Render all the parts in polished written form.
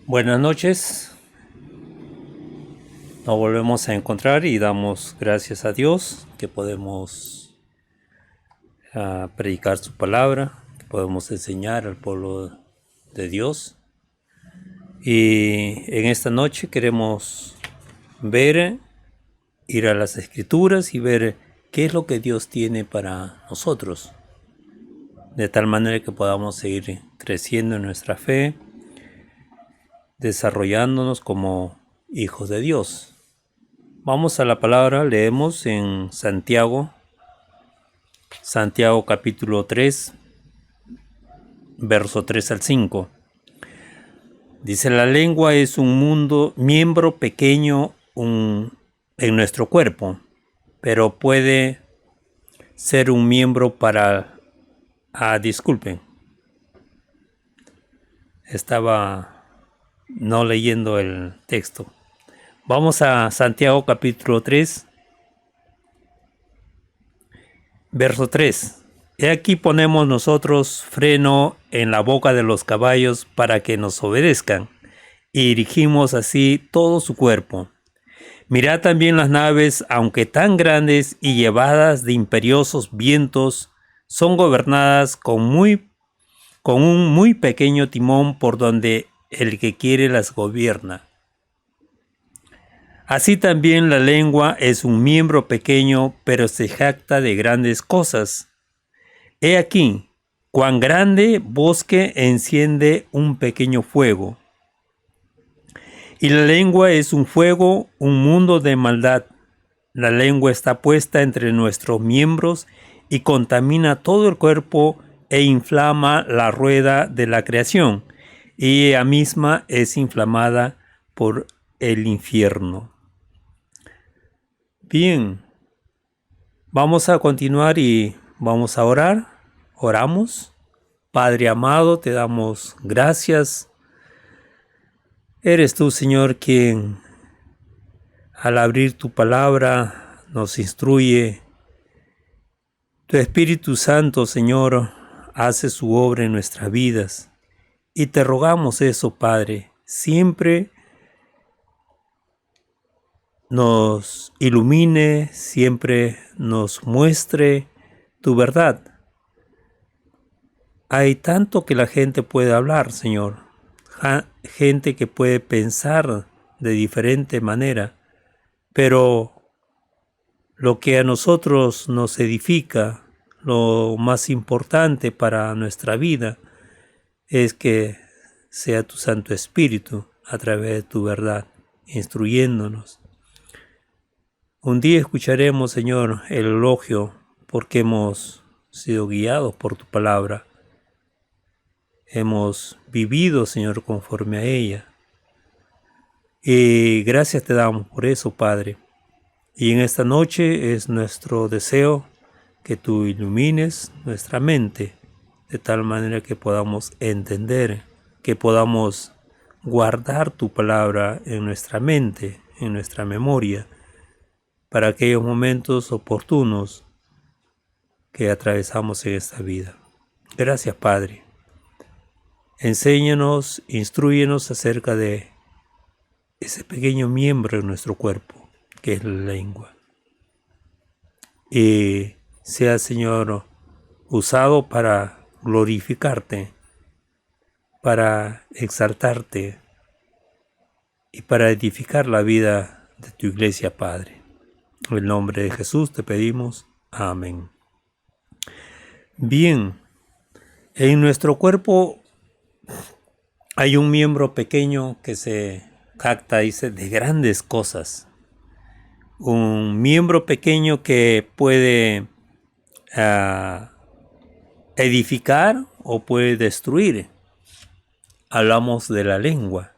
Buenas noches, nos volvemos a encontrar y damos gracias a Dios que podemos predicar su palabra, que podemos enseñar al pueblo de Dios. Y en esta noche queremos ir a las Escrituras y ver qué es lo que Dios tiene para nosotros, de tal manera que podamos seguir creciendo en nuestra fe, desarrollándonos como hijos de Dios. Vamos a la palabra, leemos en Santiago capítulo 3, verso 3 al 5. Dice: la lengua es un miembro pequeño en nuestro cuerpo, pero puede ser un miembro para... disculpen, estaba no leyendo el texto. Vamos a Santiago capítulo 3, verso 3. He aquí ponemos nosotros freno en la boca de los caballos para que nos obedezcan, y dirigimos así todo su cuerpo. Mirad también las naves, aunque tan grandes y llevadas de imperiosos vientos, son gobernadas con un muy pequeño timón por donde el que quiere las gobierna. Así también la lengua es un miembro pequeño, pero se jacta de grandes cosas. He aquí, cuán grande bosque enciende un pequeño fuego. Y la lengua es un fuego, un mundo de maldad. La lengua está puesta entre nuestros miembros y contamina todo el cuerpo e inflama la rueda de la creación, y ella misma es inflamada por el infierno. Bien, vamos a continuar y vamos a orar. Oramos. Padre amado, te damos gracias. Eres tú, Señor, quien al abrir tu palabra nos instruye. Tu Espíritu Santo, Señor, hace su obra en nuestras vidas. Y te rogamos eso, Padre, siempre nos ilumine, siempre nos muestre tu verdad. Hay tanto que la gente puede hablar, Señor, gente que puede pensar de diferente manera, pero lo que a nosotros nos edifica, lo más importante para nuestra vida, es que sea tu Santo Espíritu a través de tu verdad, instruyéndonos. Un día escucharemos, Señor, el elogio porque hemos sido guiados por tu palabra. Hemos vivido, Señor, conforme a ella. Y gracias te damos por eso, Padre. Y en esta noche es nuestro deseo que tú ilumines nuestra mente de tal manera que podamos entender, que podamos guardar tu palabra en nuestra mente, en nuestra memoria, para aquellos momentos oportunos que atravesamos en esta vida. Gracias, Padre. Enséñanos, instrúyenos acerca de ese pequeño miembro en nuestro cuerpo, que es la lengua. Y sea, Señor, usado para glorificarte, para exaltarte y para edificar la vida de tu iglesia, Padre. En el nombre de Jesús te pedimos. Amén. Bien, en nuestro cuerpo hay un miembro pequeño que se jacta, dice, de grandes cosas. Un miembro pequeño que puede edificar o puede destruir. Hablamos de la lengua.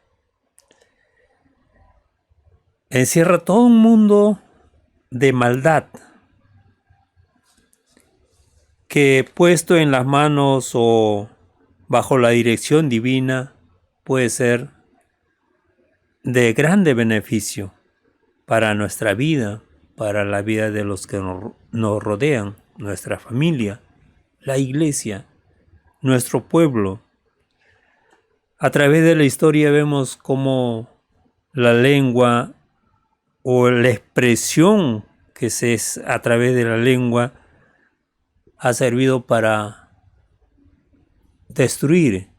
Encierra todo un mundo de maldad que, puesto en las manos o bajo la dirección divina, puede ser de grande beneficio para nuestra vida, para la vida de los que nos rodean, nuestra familia, la iglesia, nuestro pueblo. A través de la historia vemos cómo la lengua o la expresión que se es a través de la lengua ha servido para destruir,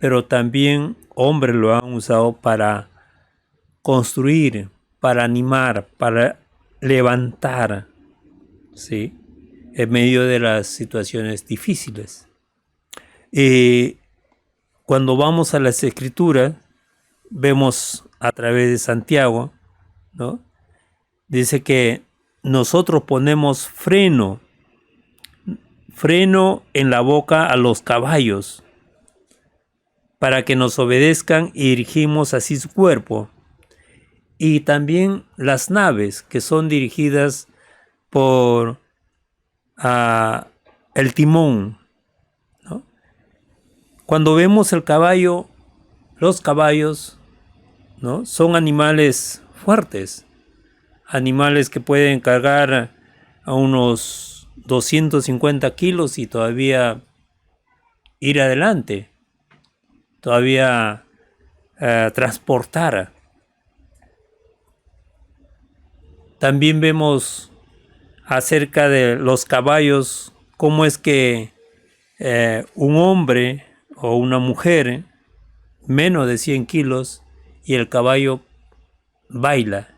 pero también hombres lo han usado para construir, para animar, para levantar, ¿sí? En medio de las situaciones difíciles. Cuando vamos a las Escrituras, vemos a través de Santiago, ¿no? Dice que nosotros ponemos freno en la boca a los caballos para que nos obedezcan y dirigimos así su cuerpo. Y también las naves que son dirigidas por el timón, ¿no? Cuando vemos el caballo, los caballos, ¿no? Son animales fuertes, animales que pueden cargar a unos 250 kilos y todavía ir adelante, todavía transportar. También vemos acerca de los caballos, cómo es que un hombre o una mujer, menos de 100 kilos, y el caballo baila.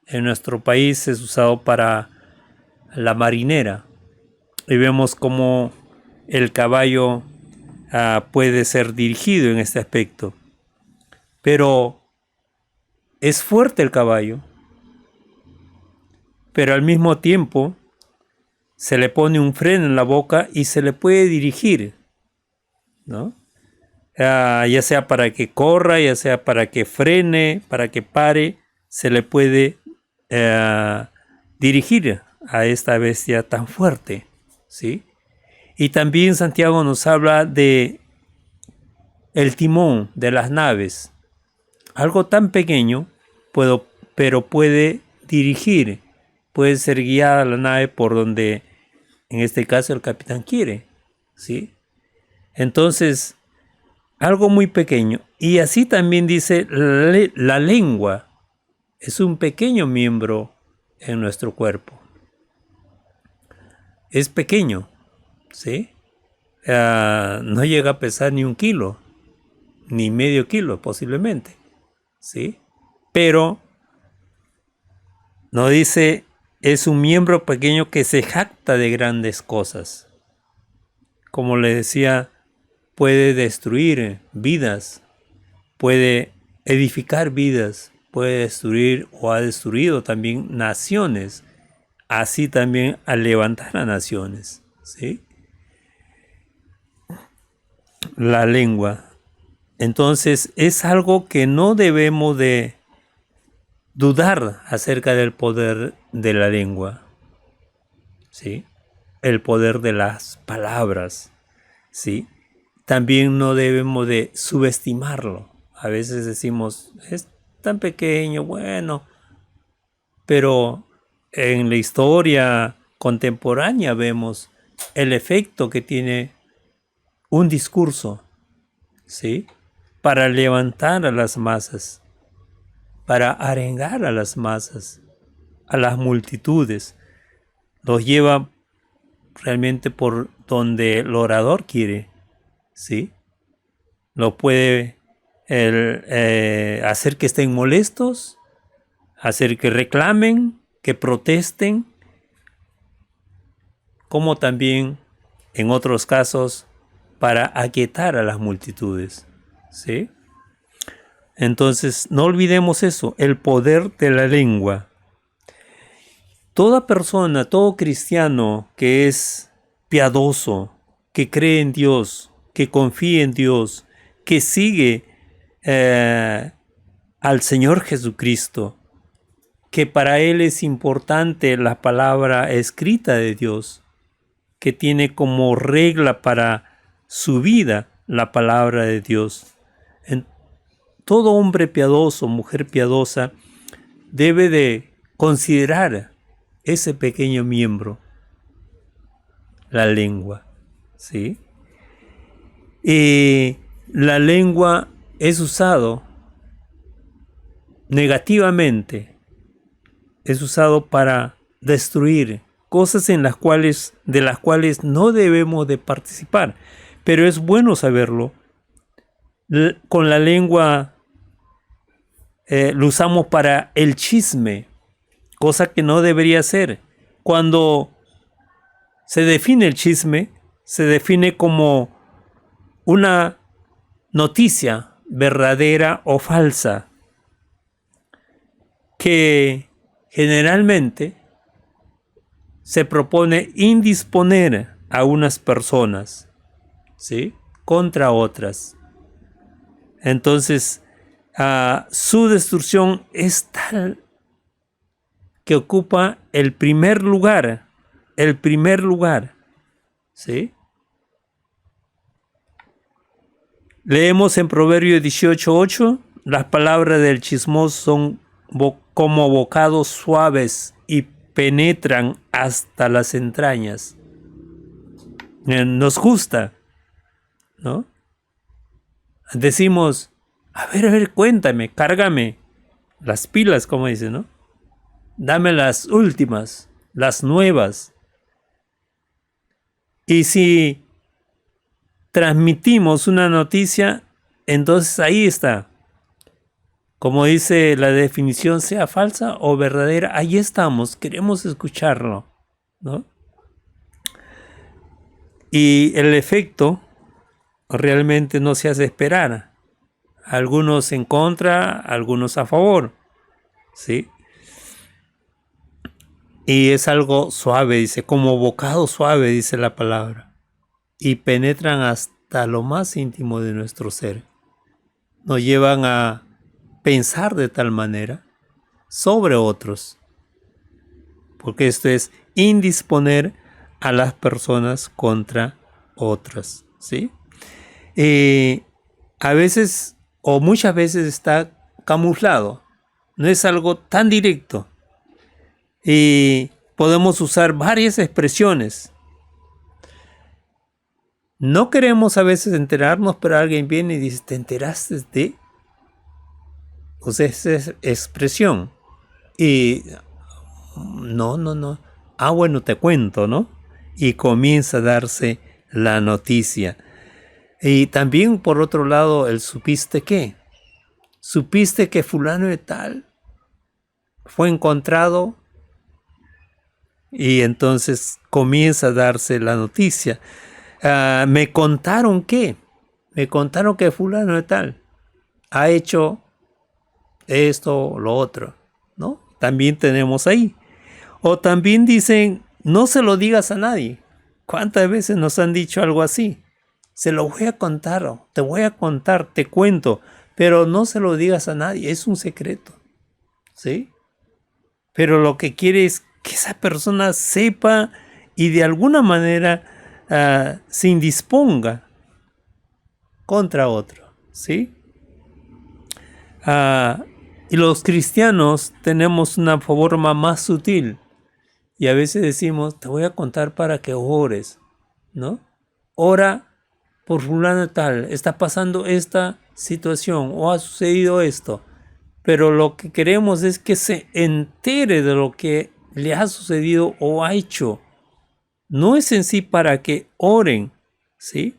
En nuestro país es usado para la marinera. Y vemos cómo el caballo puede ser dirigido en este aspecto. Pero es fuerte el caballo. Pero al mismo tiempo se le pone un freno en la boca y se le puede dirigir, ¿no? Ya sea para que corra, ya sea para que frene, para que pare, se le puede dirigir a esta bestia tan fuerte, ¿sí? Y también Santiago nos habla de el timón de las naves, algo tan pequeño, pero puede dirigir, puede ser guiada la nave por donde, en este caso, el capitán quiere, ¿sí? Entonces, algo muy pequeño. Y así también dice la lengua. Es un pequeño miembro en nuestro cuerpo. Es pequeño, ¿sí? No llega a pesar ni 1 kilo, ni medio kilo posiblemente, ¿sí? Pero nos dice, es un miembro pequeño que se jacta de grandes cosas. Como le decía, puede destruir vidas, puede edificar vidas, puede destruir o ha destruido también naciones, así también al levantar a naciones, ¿sí? La lengua. Entonces es algo que no debemos de dudar acerca del poder de la lengua, ¿sí? El poder de las palabras, ¿sí? También no debemos de subestimarlo. A veces decimos, es tan pequeño, bueno, pero en la historia contemporánea vemos el efecto que tiene un discurso, ¿sí? Para levantar a las masas, para arengar a las masas, a las multitudes. Los lleva realmente por donde el orador quiere, ¿sí? Lo puede hacer que estén molestos, hacer que reclamen, que protesten, como también en otros casos para aquietar a las multitudes, ¿sí? Entonces, no olvidemos eso, el poder de la lengua. Toda persona, todo cristiano que es piadoso, que cree en Dios, que confía en Dios, que sigue al Señor Jesucristo, que para él es importante la palabra escrita de Dios, que tiene como regla para su vida la palabra de Dios. Todo hombre piadoso, mujer piadosa, debe de considerar ese pequeño miembro, la lengua, ¿sí? la lengua es usado negativamente, es usado para destruir cosas de las cuales no debemos de participar, pero es bueno saberlo. Con la lengua lo usamos para el chisme, cosa que no debería ser. Cuando se define el chisme, se define como una noticia verdadera o falsa que generalmente se propone indisponer a unas personas, ¿sí?, contra otras. Entonces, su destrucción es tal que ocupa el primer lugar, ¿sí? Leemos en Proverbios 18:8, las palabras del chismoso son como bocados suaves y penetran hasta las entrañas. Nos gusta, ¿no? Decimos, a ver, cuéntame, cárgame las pilas, como dice, ¿no? Dame las últimas, las nuevas. Y si transmitimos una noticia, entonces ahí está. Como dice la definición, sea falsa o verdadera, ahí estamos, queremos escucharlo, ¿no? Y el efecto realmente no se hace esperar. Algunos en contra, algunos a favor, ¿sí? Y es algo suave, dice, como bocado suave, dice la palabra. Y penetran hasta lo más íntimo de nuestro ser. Nos llevan a pensar de tal manera sobre otros. Porque esto es indisponer a las personas contra otras, ¿sí? A veces o muchas veces está camuflado. No es algo tan directo. Y podemos usar varias expresiones. No queremos a veces enterarnos, pero alguien viene y dice, ¿te enteraste de? Usa esa expresión. Y no. Bueno, te cuento, ¿no? Y comienza a darse la noticia. Y también, por otro lado, el ¿supiste qué? ¿Supiste que fulano de tal fue encontrado? Y entonces comienza a darse la noticia. Me contaron que fulano de tal ha hecho esto, lo otro, ¿no? También tenemos ahí. O también dicen, no se lo digas a nadie. ¿Cuántas veces nos han dicho algo así? Se lo voy a contar, te voy a contar, te cuento, pero no se lo digas a nadie, es un secreto, ¿sí? Pero lo que quiere es que esa persona sepa y de alguna manera se indisponga contra otro, ¿sí? Y los cristianos tenemos una forma más sutil y a veces decimos, te voy a contar para que ores, ¿no? Ora por fulano tal, está pasando esta situación o ha sucedido esto, pero lo que queremos es que se entere de lo que le ha sucedido o ha hecho. No es en sí para que oren, ¿sí?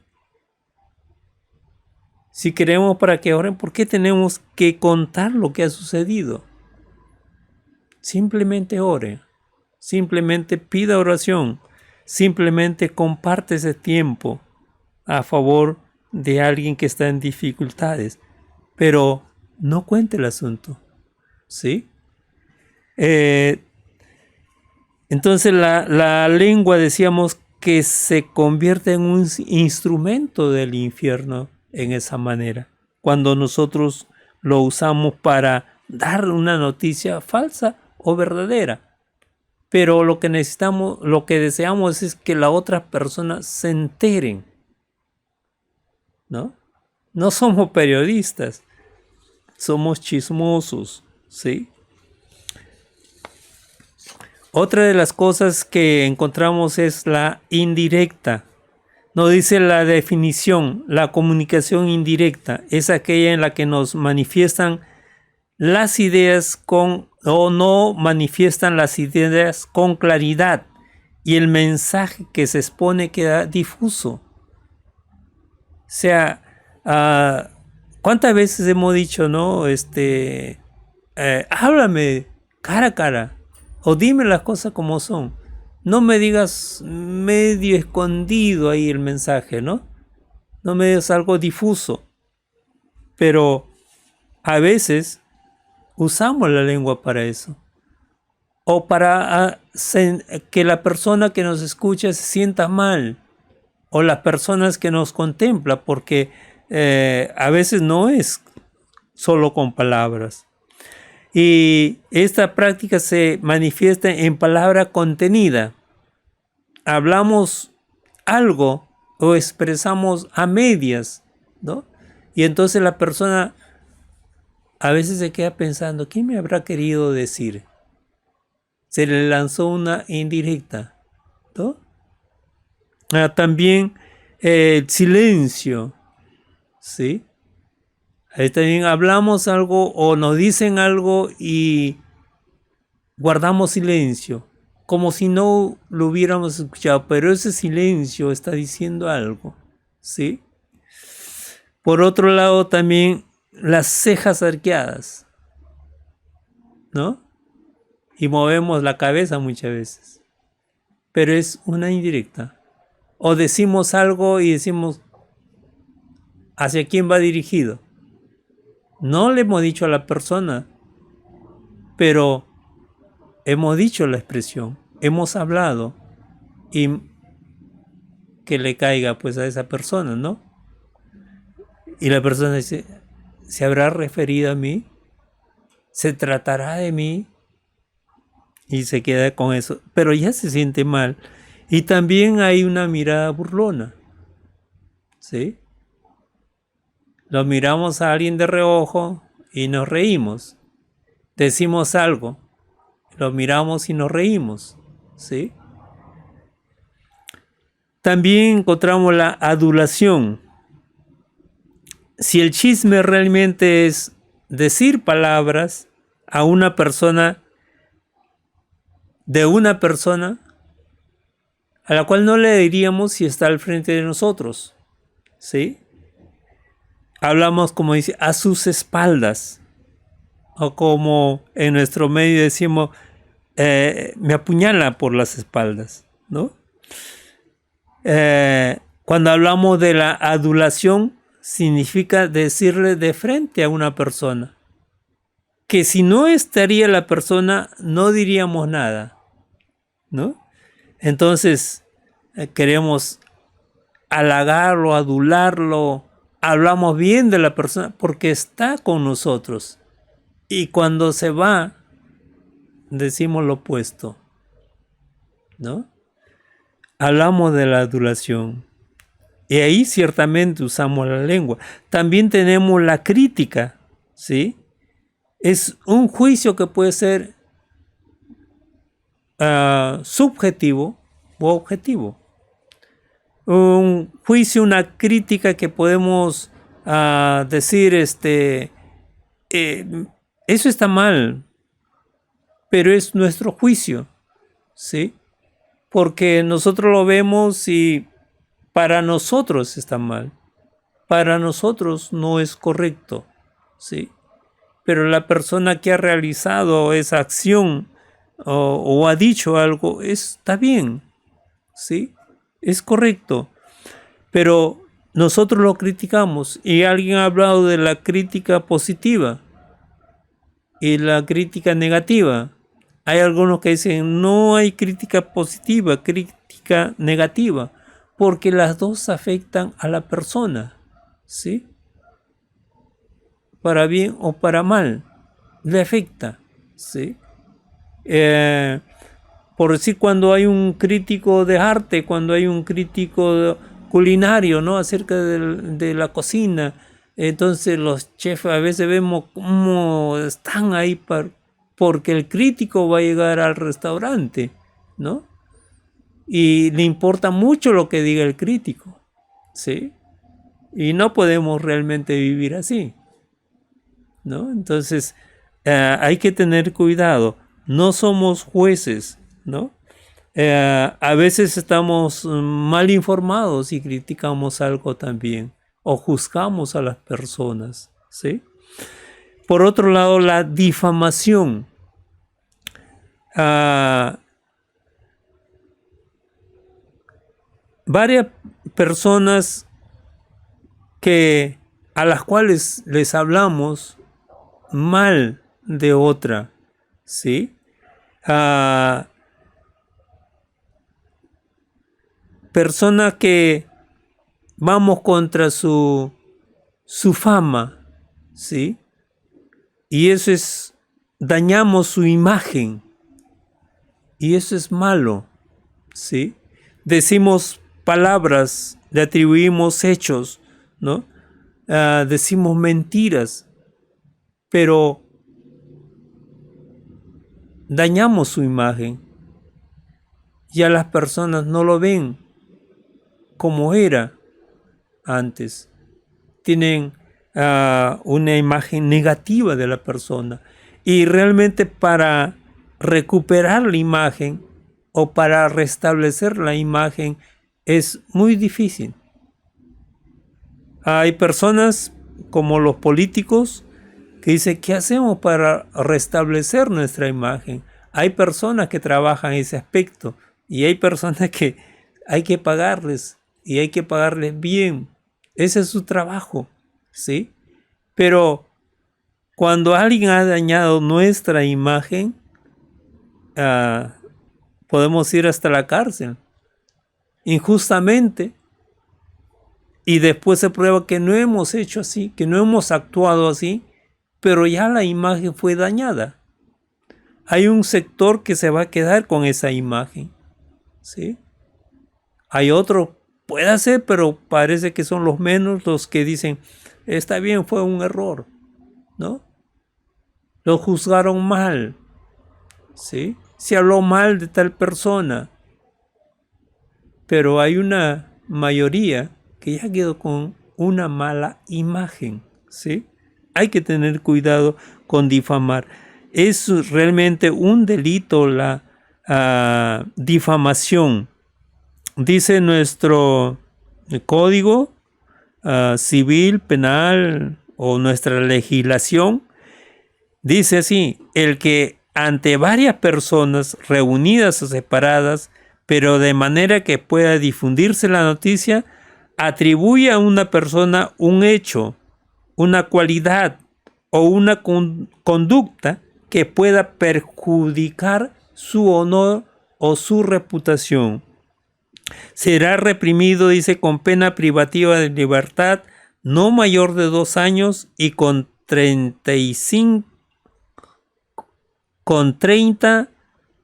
Si queremos para que oren, ¿por qué tenemos que contar lo que ha sucedido? Simplemente ore, simplemente pida oración, simplemente comparte ese tiempo a favor de alguien que está en dificultades, pero no cuente el asunto, ¿sí? Entonces la lengua, decíamos, que se convierte en un instrumento del infierno en esa manera, cuando nosotros lo usamos para dar una noticia falsa o verdadera. Pero lo que necesitamos, lo que deseamos es que la otra persona se enteren, ¿no? No somos periodistas, somos chismosos, ¿sí? Otra de las cosas que encontramos es la indirecta. Nos dice la definición: la comunicación indirecta es aquella en la que nos manifiestan las ideas o no manifiestan las ideas con claridad y el mensaje que se expone queda difuso. O sea, ¿cuántas veces hemos dicho, no? Háblame cara a cara, o dime las cosas como son. No me digas medio escondido ahí el mensaje, ¿no? No me digas algo difuso. Pero a veces usamos la lengua para eso. O para que la persona que nos escucha se sienta mal. O las personas que nos contemplan, porque a veces no es solo con palabras. Y esta práctica se manifiesta en palabra contenida. Hablamos algo o expresamos a medias, ¿no? Y entonces la persona a veces se queda pensando, ¿qué me habrá querido decir? Se le lanzó una indirecta, ¿no? También el silencio, ¿sí? Ahí también hablamos algo o nos dicen algo y guardamos silencio, como si no lo hubiéramos escuchado, pero ese silencio está diciendo algo, ¿sí? Por otro lado, también las cejas arqueadas, ¿no? Y movemos la cabeza muchas veces, pero es una indirecta. O decimos algo y decimos, ¿hacia quién va dirigido? No le hemos dicho a la persona, pero hemos dicho la expresión, hemos hablado, y que le caiga pues a esa persona, ¿no? Y la persona dice, ¿se habrá referido a mí? ¿Se tratará de mí? Y se queda con eso, pero ya se siente mal. Y también hay una mirada burlona, ¿sí? Lo miramos a alguien de reojo y nos reímos. Decimos algo, lo miramos y nos reímos, ¿sí? También encontramos la adulación. Si el chisme realmente es decir palabras a una persona, de una persona, a la cual no le diríamos si está al frente de nosotros, ¿sí? Hablamos, como dice, a sus espaldas, o como en nuestro medio decimos, me apuñala por las espaldas, ¿no? Cuando hablamos de la adulación, significa decirle de frente a una persona, que si no estaría la persona, no diríamos nada, ¿no? Entonces, queremos halagarlo, adularlo, hablamos bien de la persona porque está con nosotros. Y cuando se va, decimos lo opuesto, ¿no? Hablamos de la adulación. Y ahí ciertamente usamos la lengua. También tenemos la crítica, ¿sí? Es un juicio que puede ser subjetivo o objetivo. Un juicio, una crítica que podemos decir, eso está mal, pero es nuestro juicio, ¿sí? Porque nosotros lo vemos y para nosotros está mal, para nosotros no es correcto, ¿sí? Pero la persona que ha realizado esa acción o ha dicho algo está bien, ¿sí? Es correcto, pero nosotros lo criticamos y alguien ha hablado de la crítica positiva y la crítica negativa. Hay algunos que dicen no hay crítica positiva, crítica negativa, porque las dos afectan a la persona, ¿sí? Para bien o para mal, le afecta, ¿sí? Por decir, cuando hay un crítico de arte, cuando hay un crítico culinario, ¿no? Acerca de la cocina, entonces los chefs a veces vemos cómo están ahí porque el crítico va a llegar al restaurante, ¿no? Y le importa mucho lo que diga el crítico, ¿sí? Y no podemos realmente vivir así, ¿no? Entonces, hay que tener cuidado. No somos jueces, ¿no? A veces estamos mal informados y criticamos algo también, o juzgamos a las personas, ¿sí? Por otro lado, la difamación. Varias personas a las cuales les hablamos mal de otra, ¿sí? Personas que vamos contra su fama, ¿sí? Y eso es, dañamos su imagen, y eso es malo, ¿sí? Decimos palabras, le atribuimos hechos, ¿no? Decimos mentiras, pero dañamos su imagen. Ya las personas no lo ven como era antes. Tienen una imagen negativa de la persona. Y realmente para recuperar la imagen o para restablecer la imagen es muy difícil. Hay personas como los políticos que dicen, ¿qué hacemos para restablecer nuestra imagen? Hay personas que trabajan ese aspecto y hay personas que hay que pagarles y hay que pagarles bien. Ese es su trabajo, ¿sí? Pero cuando alguien ha dañado nuestra imagen, podemos ir hasta la cárcel injustamente, y después se prueba que no hemos hecho así, que no hemos actuado así, pero ya la imagen fue dañada. Hay un sector que se va a quedar con esa imagen, ¿sí? Hay otro, puede ser, pero parece que son los menos los que dicen, está bien, fue un error, ¿no? Lo juzgaron mal, ¿sí? Se habló mal de tal persona, pero hay una mayoría que ya quedó con una mala imagen, ¿sí? Hay que tener cuidado con difamar. Es realmente un delito la difamación. Dice nuestro código civil, penal o nuestra legislación, dice así, el que ante varias personas reunidas o separadas, pero de manera que pueda difundirse la noticia, atribuye a una persona un hecho, una cualidad o una conducta que pueda perjudicar su honor o su reputación. Será reprimido, dice, con pena privativa de libertad no mayor de 2 años y con 30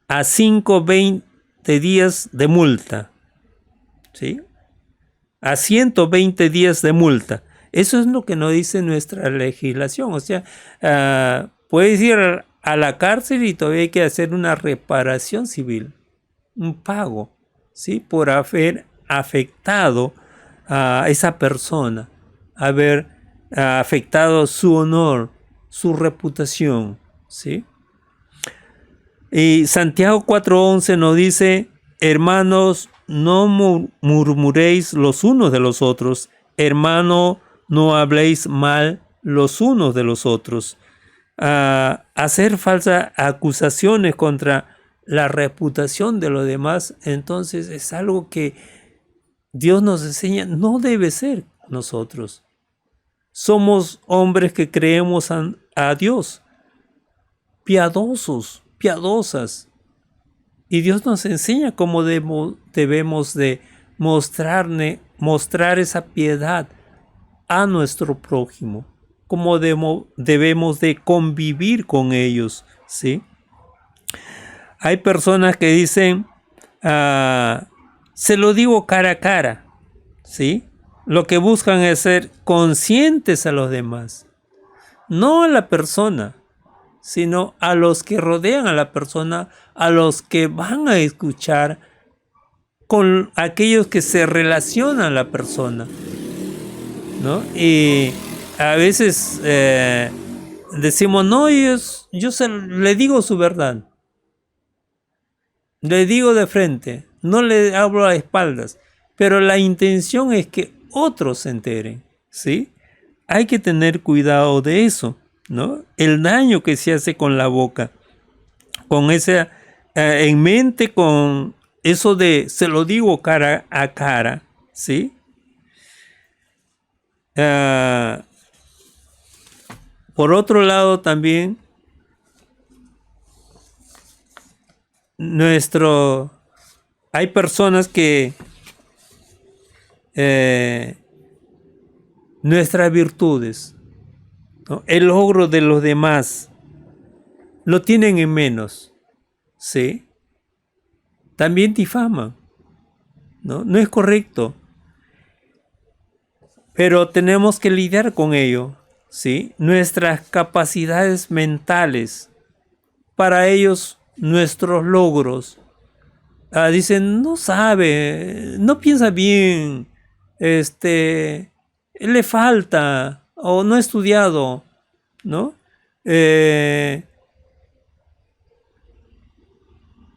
a 120 días de multa, ¿sí? A 120 días de multa. Eso es lo que nos dice nuestra legislación. O sea, puedes ir a la cárcel y todavía hay que hacer una reparación civil, un pago, ¿sí? Por haber afectado a esa persona, haber afectado su honor, su reputación, ¿sí? Y Santiago 4:11 nos dice, hermanos, no murmuréis los unos de los otros, hermano, no habléis mal los unos de los otros. Hacer falsas acusaciones contra la reputación de los demás, entonces es algo que Dios nos enseña, no debe ser nosotros. Somos hombres que creemos a Dios, piadosos, piadosas. Y Dios nos enseña cómo debemos de mostrar esa piedad a nuestro prójimo, cómo debemos de convivir con ellos, ¿sí? Hay personas que dicen, se lo digo cara a cara, ¿sí? Lo que buscan es ser conscientes a los demás, no a la persona, sino a los que rodean a la persona, a los que van a escuchar con aquellos que se relacionan a la persona, ¿no? Y a veces decimos, no, le digo su verdad, le digo de frente, no le hablo a espaldas, pero la intención es que otros se enteren, ¿sí? Hay que tener cuidado de eso, ¿no? El daño que se hace con la boca, con esa en mente, con eso de se lo digo cara a cara, ¿sí? Por otro lado también, hay personas que nuestras virtudes, ¿no? El logro de los demás, lo tienen en menos, ¿sí? También difaman, ¿no? No es correcto, pero tenemos que lidiar con ello, ¿sí? Nuestras capacidades mentales, para ellos nuestros logros, dicen, no sabe, no piensa bien, le falta, o no ha estudiado, ¿no?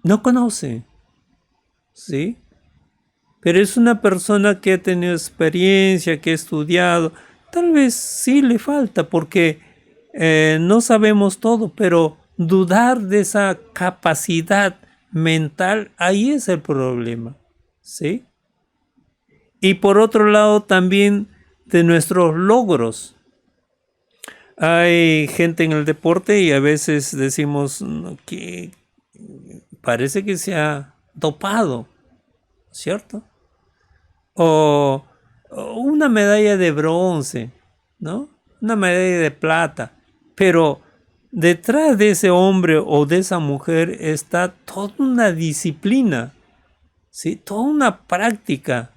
No conoce, ¿sí? Pero es una persona que ha tenido experiencia, que ha estudiado. Tal vez sí le falta porque no sabemos todo, pero dudar de esa capacidad mental, ahí es el problema, ¿sí? Y por otro lado también de nuestros logros. Hay gente en el deporte y a veces decimos que parece que se ha dopado, ¿cierto? O una medalla de bronce, ¿no? Una medalla de plata. Pero detrás de ese hombre o de esa mujer está toda una disciplina, ¿sí? Toda una práctica.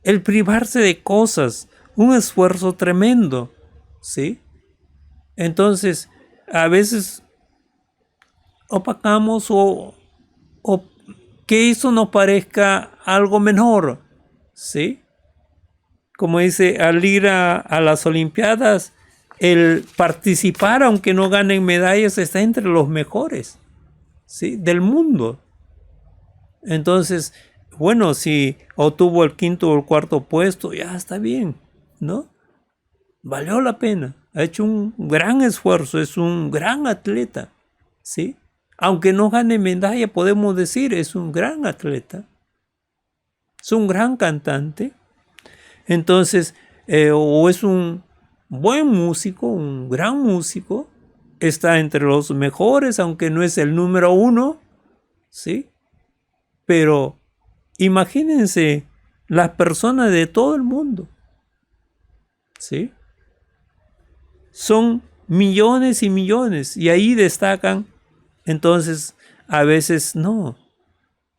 El privarse de cosas, un esfuerzo tremendo, ¿sí? Entonces, a veces opacamos o que eso nos parezca algo menor, ¿sí? Como dice, al ir a las Olimpiadas, el participar, aunque no ganen medallas, está entre los mejores, ¿sí? Del mundo. Entonces, bueno, si obtuvo el quinto o el cuarto puesto, ya está bien, ¿no? Valió la pena. Ha hecho un gran esfuerzo, es un gran atleta, ¿sí? Aunque no gane medalla, podemos decir, es un gran atleta. Es un gran cantante. Entonces, o es un buen músico, un gran músico, está entre los mejores, aunque no es el número uno, ¿sí? Pero imagínense las personas de todo el mundo, ¿sí? Son millones y millones y ahí destacan. Entonces, a veces no.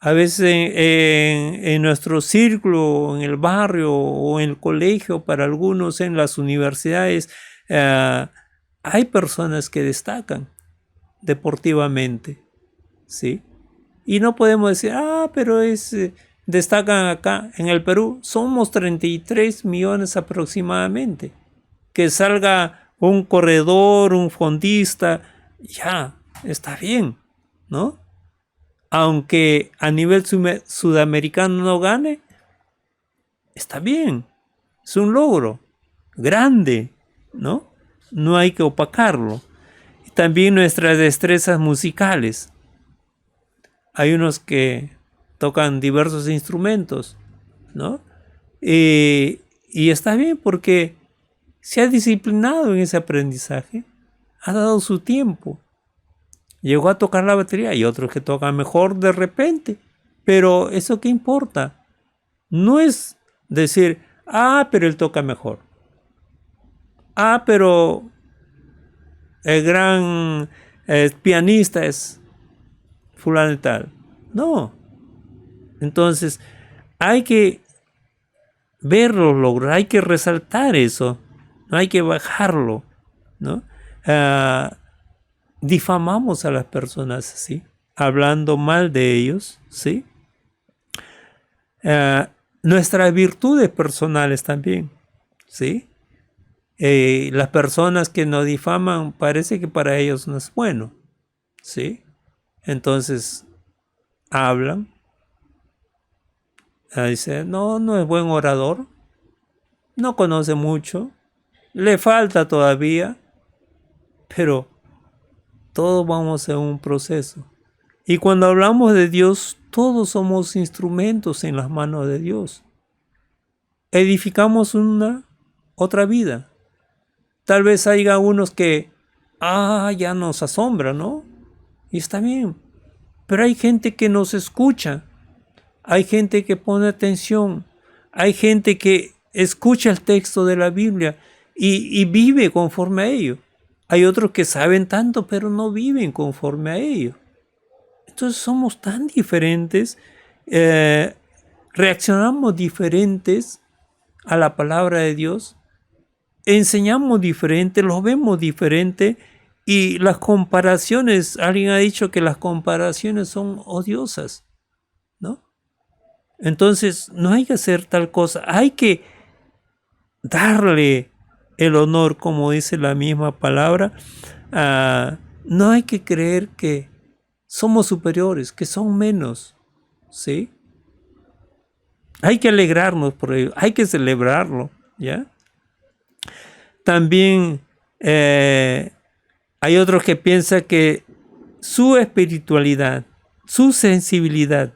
A veces en nuestro círculo, en el barrio o en el colegio, para algunos en las universidades, hay personas que destacan deportivamente, ¿sí? Y no podemos decir, pero destacan acá. En el Perú somos 33 millones aproximadamente. Que salga un corredor, un fondista, ya, está bien, ¿no? Aunque a nivel sudamericano no gane, está bien, es un logro grande, ¿no? No hay que opacarlo. También nuestras destrezas musicales. Hay unos que tocan diversos instrumentos, ¿no? Y está bien porque se ha disciplinado en ese aprendizaje, ha dado su tiempo. Llegó a tocar la batería y otros que tocan mejor de repente. Pero ¿eso qué importa? No es decir, pero él toca mejor. Pero el gran pianista es fulano y tal. No. Entonces, hay que ver los logros, hay que resaltar eso. No hay que bajarlo, ¿no? Difamamos a las personas así, hablando mal de ellos, ¿sí? nuestras virtudes personales también, ¿sí? Las personas que nos difaman parece que para ellos no es bueno, ¿sí? Entonces hablan, dicen, no es buen orador, no conoce mucho, le falta todavía, pero todos vamos en un proceso. Y cuando hablamos de Dios, todos somos instrumentos en las manos de Dios. Edificamos otra vida. Tal vez haya unos que, ya nos asombra, ¿no? Y está bien. Pero hay gente que nos escucha. Hay gente que pone atención. Hay gente que escucha el texto de la Biblia y vive conforme a ello. Hay otros que saben tanto, pero no viven conforme a ello. Entonces somos tan diferentes, reaccionamos diferentes a la palabra de Dios, enseñamos diferente, lo vemos diferente, y las comparaciones, alguien ha dicho que las comparaciones son odiosas, ¿no? Entonces no hay que hacer tal cosa, hay que darle el honor, como dice la misma palabra. No hay que creer que somos superiores, que son menos, ¿sí? Hay que alegrarnos por ello, hay que celebrarlo, ¿ya? También hay otros que piensan que su espiritualidad, su sensibilidad,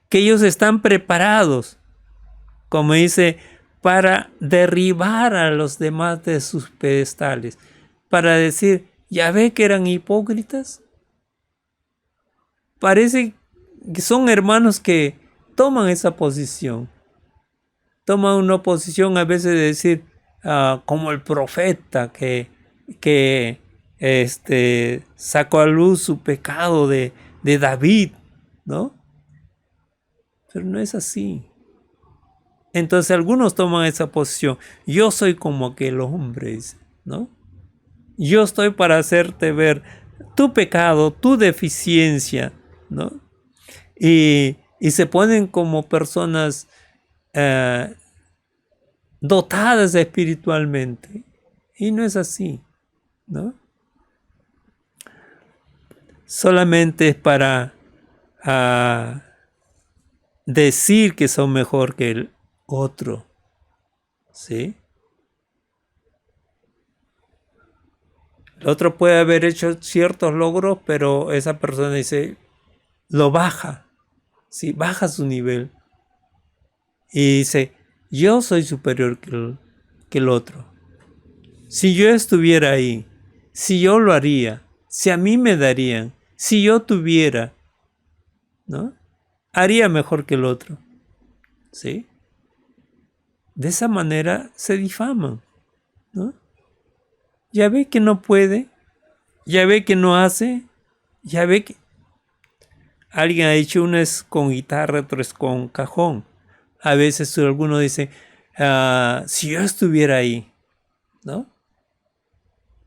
que ellos están preparados, como dice, para derribar a los demás de sus pedestales, para decir, ¿ya ve que eran hipócritas? Parece que son hermanos que toman esa posición. Toman una posición a veces de decir, como el profeta que sacó a luz su pecado de David, ¿no? Pero no es así. Entonces algunos toman esa posición. Yo soy como aquel hombre, ¿no? Yo estoy para hacerte ver tu pecado, tu deficiencia, ¿no? Y se ponen como personas dotadas espiritualmente. Y no es así, ¿no? Solamente es para decir que son mejor que el otro, ¿sí? El otro puede haber hecho ciertos logros, pero esa persona dice, lo baja, ¿sí? Baja su nivel. Y dice, yo soy superior que el otro. Si yo estuviera ahí, si yo lo haría, si a mí me darían, si yo tuviera, ¿no? Haría mejor que el otro, ¿sí? De esa manera se difaman, ¿no? Ya ve que no puede, ya ve que no hace, ya ve que... Alguien ha dicho, uno es con guitarra, otro es con cajón. A veces alguno dice, si yo estuviera ahí, ¿no?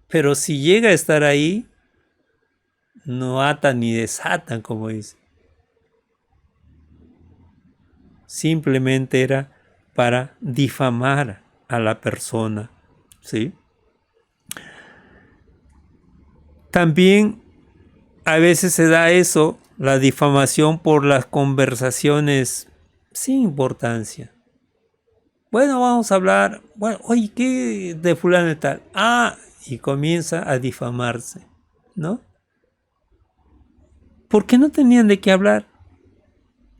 Pero si llega a estar ahí, no atan ni desatan, como dice. Simplemente era para difamar a la persona, ¿sí? También a veces se da eso, la difamación por las conversaciones sin importancia. Bueno, vamos a hablar, bueno, oye, ¿qué de fulano y tal? Y comienza a difamarse, ¿no? Porque no tenían de qué hablar.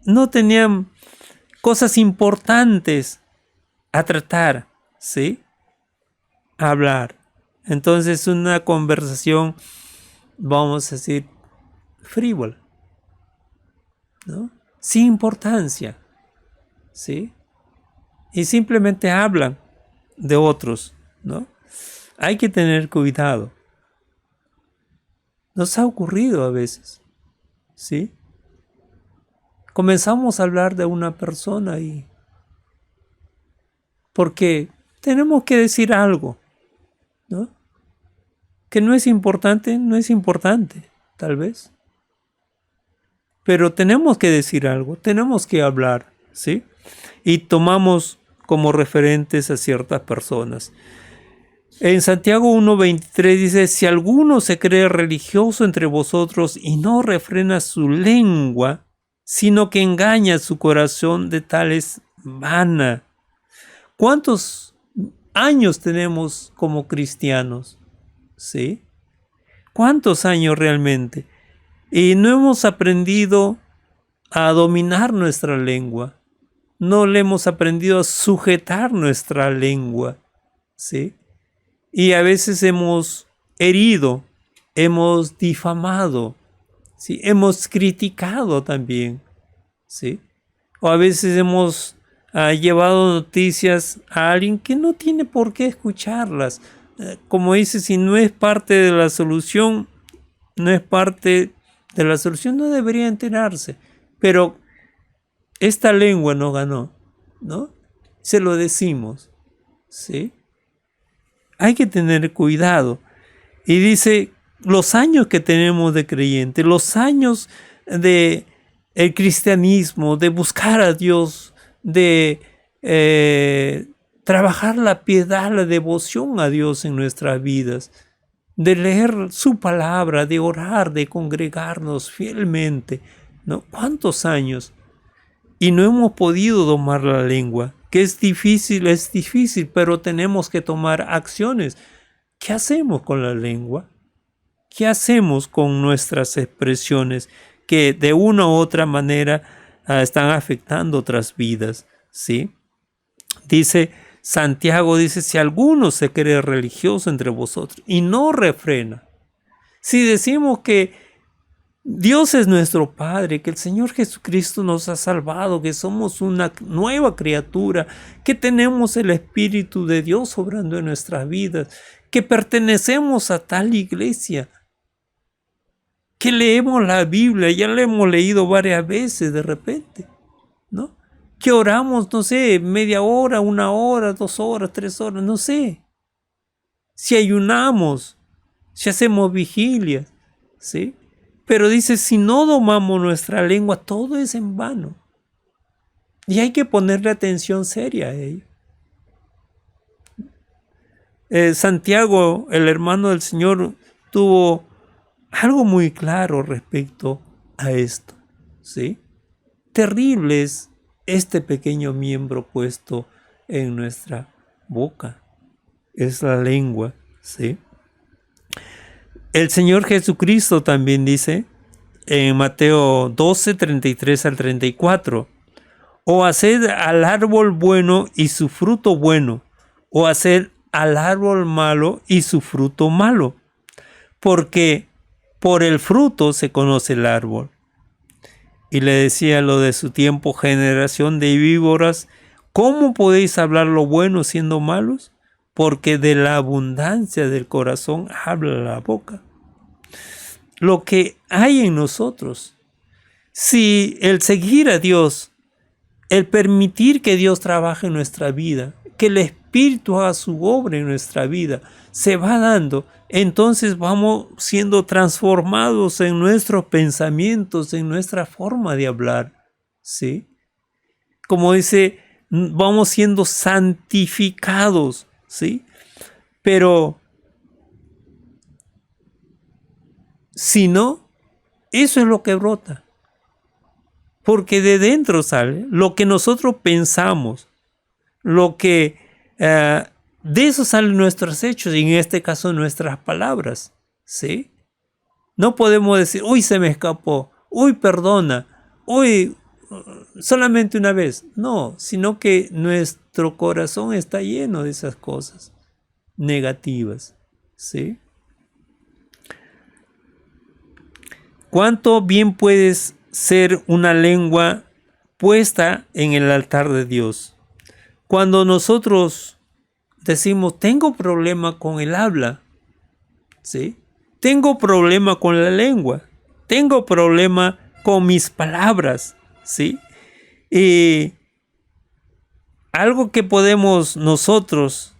No tenían cosas importantes a tratar, ¿sí? A hablar. Entonces una conversación, vamos a decir, frívola, ¿no? Sin importancia, ¿sí? Y simplemente hablan de otros, ¿no? Hay que tener cuidado. Nos ha ocurrido a veces, ¿sí? Comenzamos a hablar de una persona y... porque tenemos que decir algo, ¿no? Que no es importante, tal vez. Pero tenemos que decir algo, tenemos que hablar, ¿sí? Y tomamos como referentes a ciertas personas. En Santiago 1:23 dice, si alguno se cree religioso entre vosotros y no refrena su lengua, sino que engaña su corazón, de tales vana. ¿Cuántos años tenemos como cristianos? ¿Sí? ¿Cuántos años realmente? Y no hemos aprendido a dominar nuestra lengua. No le hemos aprendido a sujetar nuestra lengua. ¿Sí? Y a veces hemos herido, hemos difamado, ¿sí? Hemos criticado también, ¿sí? O a veces hemos llevado noticias a alguien que no tiene por qué escucharlas. Como dice, si no es parte de la solución, no es parte de la solución, no debería enterarse. Pero esta lengua no ganó, ¿no? Se lo decimos, ¿sí? Hay que tener cuidado. Y dice, los años que tenemos de creyente, los años de el cristianismo, de buscar a Dios, de trabajar la piedad, la devoción a Dios en nuestras vidas, de leer su palabra, de orar, de congregarnos fielmente, ¿no? ¿Cuántos años? Y no hemos podido domar la lengua, que es difícil, pero tenemos que tomar acciones. ¿Qué hacemos con la lengua? ¿Qué hacemos con nuestras expresiones que de una u otra manera están afectando otras vidas? ¿Sí? Dice Santiago, dice, si alguno se cree religioso entre vosotros y no refrena. Si decimos que Dios es nuestro Padre, que el Señor Jesucristo nos ha salvado, que somos una nueva criatura, que tenemos el Espíritu de Dios obrando en nuestras vidas, que pertenecemos a tal iglesia, que leemos la Biblia, ya la hemos leído varias veces de repente, ¿no? Que oramos, no sé, media hora, 1 hora, 2 horas, 3 horas, no sé. Si ayunamos, si hacemos vigilias, ¿sí? Pero dice, si no domamos nuestra lengua, todo es en vano. Y hay que ponerle atención seria a ello. Santiago, el hermano del Señor, tuvo algo muy claro respecto a esto, ¿sí? Terrible es este pequeño miembro puesto en nuestra boca. Es la lengua, ¿sí? El Señor Jesucristo también dice en Mateo 12:33-34, o haced al árbol bueno y su fruto bueno, o haced al árbol malo y su fruto malo, porque por el fruto se conoce el árbol. Y le decía lo de su tiempo, generación de víboras, ¿cómo podéis hablar lo bueno siendo malos? Porque de la abundancia del corazón habla la boca. Lo que hay en nosotros, si el seguir a Dios, el permitir que Dios trabaje en nuestra vida, que el Espíritu haga su obra en nuestra vida, se va dando, entonces vamos siendo transformados en nuestros pensamientos, en nuestra forma de hablar, ¿sí? Como dice, vamos siendo santificados, ¿sí? Pero si no, eso es lo que brota. Porque de dentro sale lo que nosotros pensamos, lo que de eso salen nuestros hechos y en este caso nuestras palabras, ¿sí? No podemos decir, uy, se me escapó, uy, perdona, uy, solamente una vez. No, sino que nuestro corazón está lleno de esas cosas negativas, ¿sí? ¿Cuánto bien puedes ser una lengua puesta en el altar de Dios? Cuando nosotros decimos, tengo problema con el habla, ¿sí? Tengo problema con la lengua, tengo problema con mis palabras, ¿sí? Y algo que podemos nosotros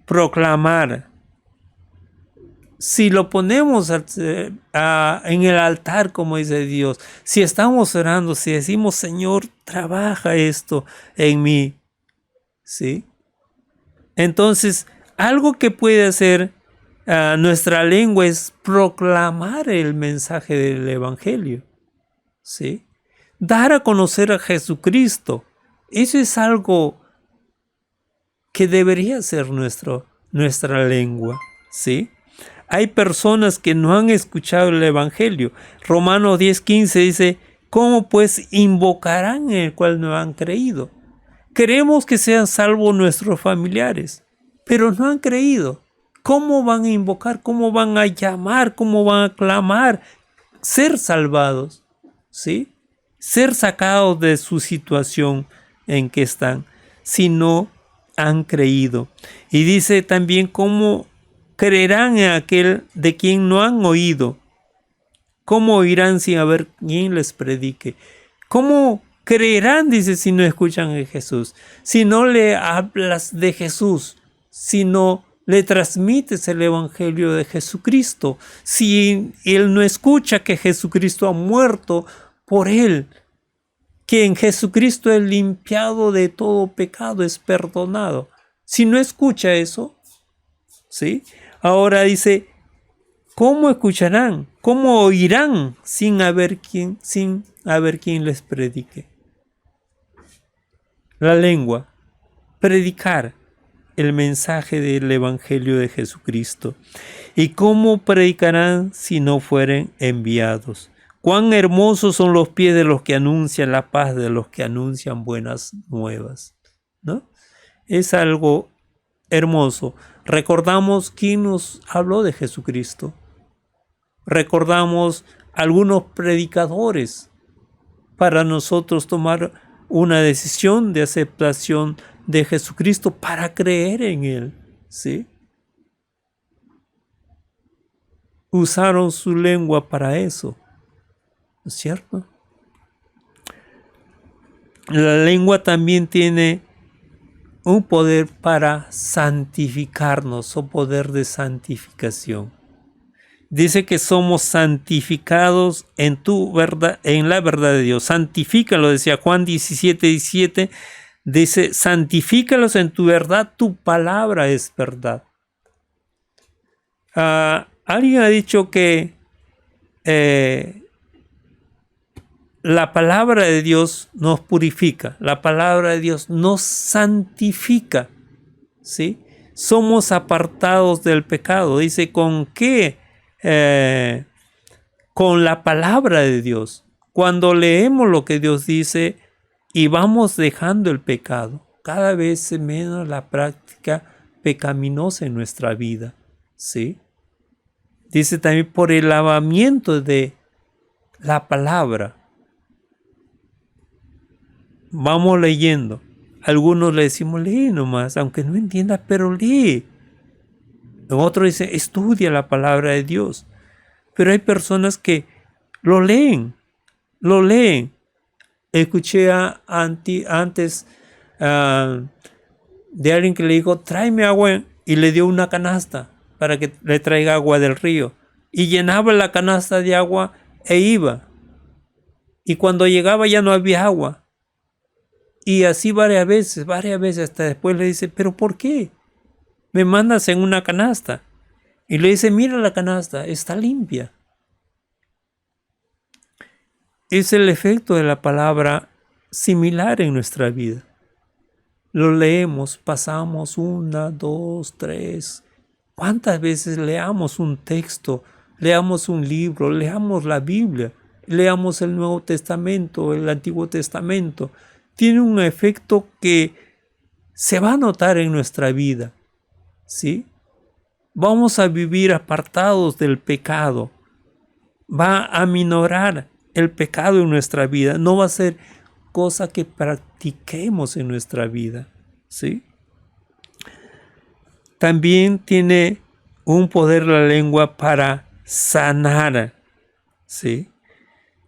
proclamar si lo ponemos en el altar, como dice Dios, si estamos orando, si decimos, Señor, trabaja esto en mí, ¿sí? Entonces, algo que puede hacer nuestra lengua es proclamar el mensaje del Evangelio, ¿sí? Dar a conocer a Jesucristo. Eso es algo que debería ser nuestra lengua, ¿sí? Hay personas que no han escuchado el Evangelio. Romanos 10:15 dice, ¿cómo pues invocarán en el cual no han creído? Queremos que sean salvos nuestros familiares, pero no han creído. ¿Cómo van a invocar? ¿Cómo van a llamar? ¿Cómo van a clamar? Ser salvados, ¿sí? Ser sacados de su situación en que están, si no han creído. Y dice también cómo creerán en aquel de quien no han oído. ¿Cómo oirán sin haber quien les predique? ¿Cómo creerán, dice, si no escuchan a Jesús? Si no le hablas de Jesús, si no le transmites el Evangelio de Jesucristo, si él no escucha que Jesucristo ha muerto por él, que en Jesucristo es limpiado de todo pecado, es perdonado. Si no escucha eso, ¿sí? Ahora dice, ¿cómo escucharán? ¿Cómo oirán sin haber quien les predique? La lengua, predicar el mensaje del Evangelio de Jesucristo. ¿Y cómo predicarán si no fueren enviados? Cuán hermosos son los pies de los que anuncian la paz, de los que anuncian buenas nuevas, ¿no? Es algo hermoso. Recordamos quién nos habló de Jesucristo. Recordamos algunos predicadores para nosotros tomar una decisión de aceptación de Jesucristo para creer en Él, ¿sí? Usaron su lengua para eso, ¿no es cierto? La lengua también tiene un poder para santificarnos o poder de santificación. Dice que somos santificados en tu verdad, en la verdad de Dios. Santifícalo, decía Juan 17:17. Dice, santifícalos en tu verdad, tu palabra es verdad. Alguien ha dicho que la palabra de Dios nos purifica, la palabra de Dios nos santifica, ¿sí? Somos apartados del pecado. Dice, ¿con qué? Con la palabra de Dios. Cuando leemos lo que Dios dice y vamos dejando el pecado, cada vez menos la práctica pecaminosa en nuestra vida, ¿sí? Dice también por el lavamiento de la palabra. Vamos leyendo. Algunos le decimos, lee nomás, aunque no entiendas, pero lee. Otros dicen, estudia la palabra de Dios. Pero hay personas que lo leen. Escuché antes de alguien que le dijo, tráeme agua, y le dio una canasta para que le traiga agua del río. Y llenaba la canasta de agua e iba. Y cuando llegaba ya no había agua. Y así varias veces, hasta después le dice, ¿pero por qué? Me mandas en una canasta. Y le dice, mira la canasta, está limpia. Es el efecto de la palabra similar en nuestra vida. Lo leemos, pasamos 1, 2, 3. ¿Cuántas veces leamos un texto, leamos un libro, leamos la Biblia, leamos el Nuevo Testamento, el Antiguo Testamento? Tiene un efecto que se va a notar en nuestra vida, ¿sí? Vamos a vivir apartados del pecado. Va a minorar el pecado en nuestra vida. No va a ser cosa que practiquemos en nuestra vida, ¿sí? También tiene un poder la lengua para sanar, ¿sí?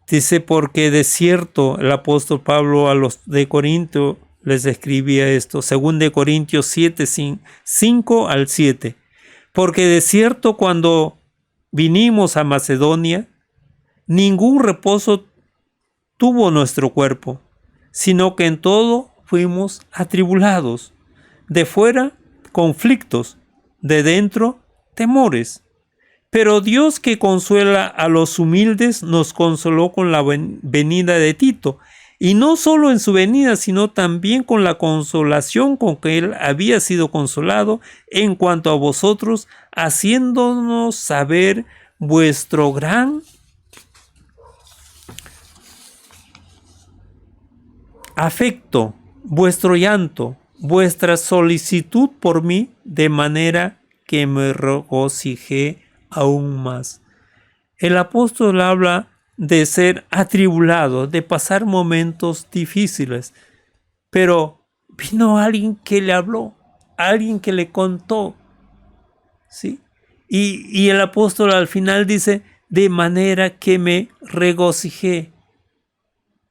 Dice, porque de cierto el apóstol Pablo a los de Corinto les escribía esto, 2 de Corintios 7, 5 al 7. Porque de cierto cuando vinimos a Macedonia, ningún reposo tuvo nuestro cuerpo, sino que en todo fuimos atribulados, de fuera conflictos, de dentro temores. Pero Dios, que consuela a los humildes, nos consoló con la venida de Tito, y no solo en su venida, sino también con la consolación con que él había sido consolado en cuanto a vosotros, haciéndonos saber vuestro gran afecto, vuestro llanto, vuestra solicitud por mí, de manera que me regocijé aún más. El apóstol habla de ser atribulado, de pasar momentos difíciles, pero vino alguien que le habló, alguien que le contó, ¿sí? Y el apóstol al final dice, de manera que me regocijé.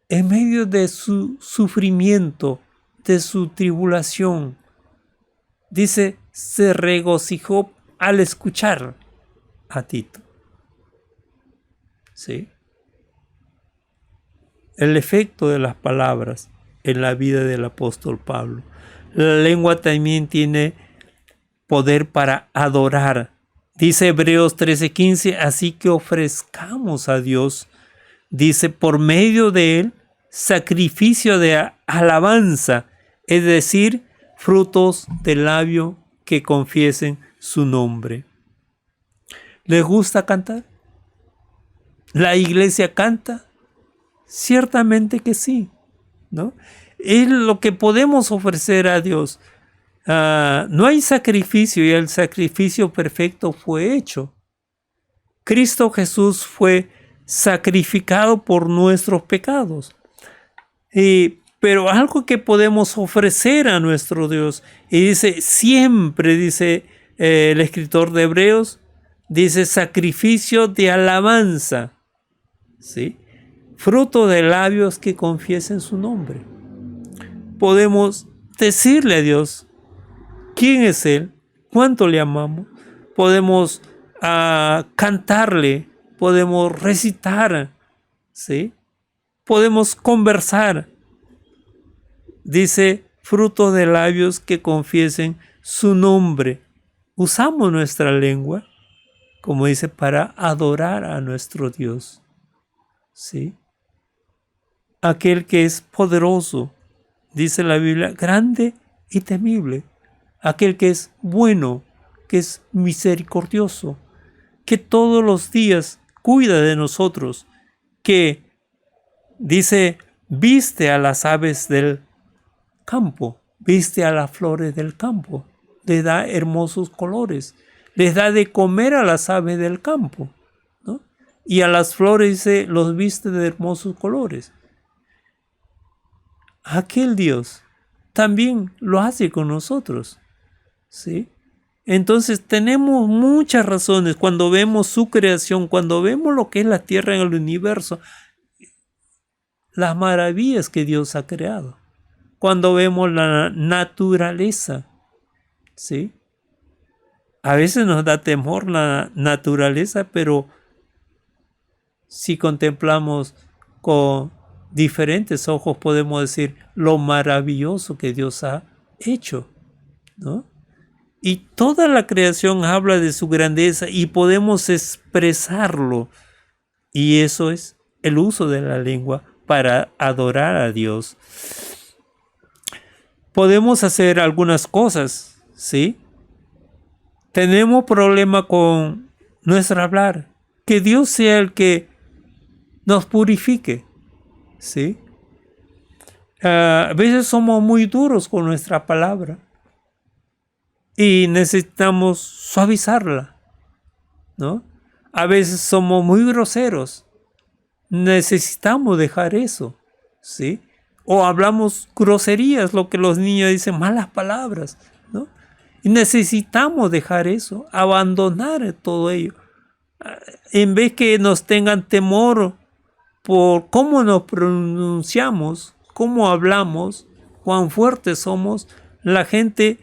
En medio de su sufrimiento, de su tribulación, dice, se regocijó al escuchar a Tito. ¿Sí? El efecto de las palabras en la vida del apóstol Pablo. La lengua también tiene poder para adorar. Dice Hebreos 13:15, así que ofrezcamos a Dios, dice, por medio de él, sacrificio de alabanza, es decir, frutos del labio que confiesen su nombre. ¿Les gusta cantar? ¿La iglesia canta? Ciertamente que sí, ¿no? Es lo que podemos ofrecer a Dios. No hay sacrificio, y el sacrificio perfecto fue hecho. Cristo Jesús fue sacrificado por nuestros pecados. Pero algo que podemos ofrecer a nuestro Dios, y dice, siempre, dice el escritor de Hebreos, dice sacrificio de alabanza, ¿sí? Fruto de labios que confiesen su nombre. Podemos decirle a Dios quién es Él, cuánto le amamos. Podemos cantarle, podemos recitar, ¿sí? Podemos conversar. Dice, fruto de labios que confiesen su nombre. Usamos nuestra lengua, como dice, para adorar a nuestro Dios, ¿sí? Aquel que es poderoso, dice la Biblia, grande y temible. Aquel que es bueno, que es misericordioso, que todos los días cuida de nosotros, que dice, viste a las aves del campo, viste a las flores del campo, le da hermosos colores, les da de comer a las aves del campo, ¿no? Y a las flores dice, los viste de hermosos colores. Aquel Dios también lo hace con nosotros, ¿sí? Entonces tenemos muchas razones cuando vemos su creación, cuando vemos lo que es la tierra en el universo, las maravillas que Dios ha creado, cuando vemos la naturaleza, ¿sí? A veces nos da temor la naturaleza, pero si contemplamos con diferentes ojos podemos decir lo maravilloso que Dios ha hecho, ¿no? Y toda la creación habla de su grandeza y podemos expresarlo. Y eso es el uso de la lengua para adorar a Dios. Podemos hacer algunas cosas, ¿sí? Tenemos problema con nuestro hablar. Que Dios sea el que nos purifique, ¿sí? A veces somos muy duros con nuestra palabra y necesitamos suavizarla, ¿no? A veces somos muy groseros, necesitamos dejar eso, ¿sí? O hablamos groserías, lo que los niños dicen, malas palabras, ¿no? Y necesitamos dejar eso, abandonar todo ello. En vez que nos tengan temor por cómo nos pronunciamos, cómo hablamos, cuán fuertes somos, la gente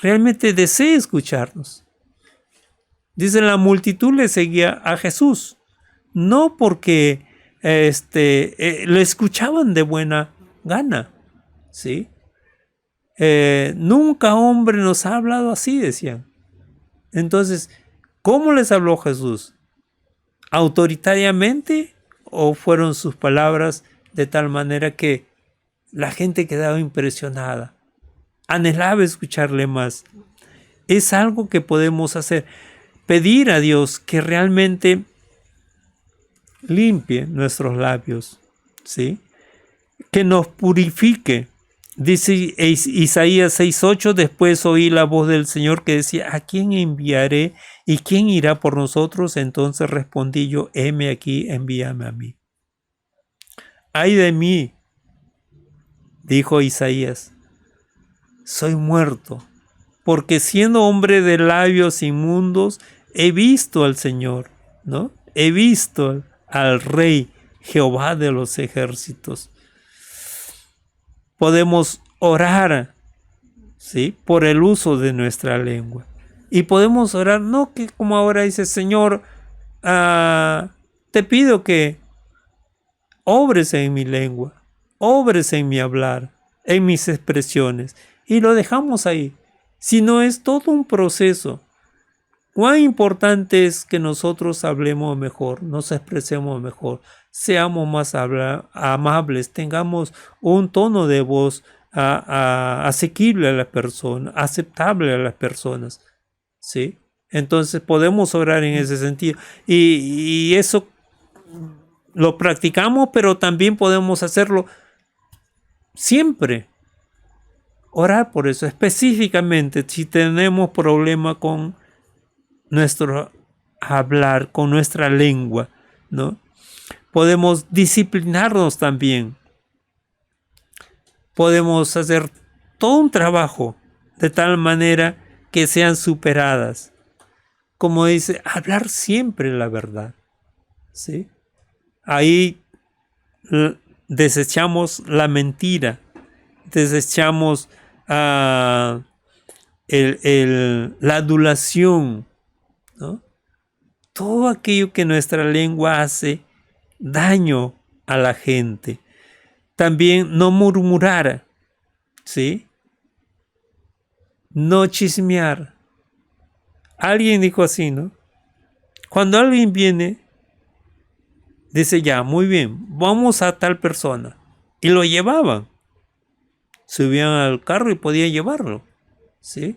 realmente desea escucharnos. Dice, la multitud le seguía a Jesús, no porque lo escuchaban de buena gana, ¿sí? Nunca hombre nos ha hablado así, decían. Entonces, ¿cómo les habló Jesús? ¿Autoritariamente o fueron sus palabras de tal manera que la gente quedaba impresionada, anhelaba escucharle más? Es algo que podemos hacer, pedir a Dios que realmente limpie nuestros labios, ¿sí? Que nos purifique. Dice Isaías 6:8, después oí la voz del Señor que decía, ¿a quién enviaré y quién irá por nosotros? Entonces respondí yo, heme aquí, envíame a mí. Ay de mí, dijo Isaías, soy muerto, porque siendo hombre de labios inmundos, he visto al Señor, ¿no? He visto al Rey Jehová de los ejércitos. Podemos orar, ¿sí? Por el uso de nuestra lengua. Y podemos orar, no que como ahora dice, Señor, te pido que obres en mi lengua, obres en mi hablar, en mis expresiones. Y lo dejamos ahí. Sino es todo un proceso. Cuán importante es que nosotros hablemos mejor, nos expresemos mejor, seamos más amables, tengamos un tono de voz asequible a las personas, aceptable a las personas, ¿sí? Entonces podemos orar en ese sentido. Y eso lo practicamos, pero también podemos hacerlo siempre. Orar por eso, específicamente si tenemos problema con nuestro hablar, con nuestra lengua, ¿no? Podemos disciplinarnos también. Podemos hacer todo un trabajo de tal manera que sean superadas. Como dice, hablar siempre la verdad, ¿sí? Ahí desechamos la mentira, desechamos la adulación, ¿no? Todo aquello que nuestra lengua hace daño a la gente. También no murmurar, ¿sí? No chismear. Alguien dijo así, ¿no? Cuando alguien viene, dice ya, muy bien, vamos a tal persona. Y lo llevaban. Subían al carro y podían llevarlo, ¿sí?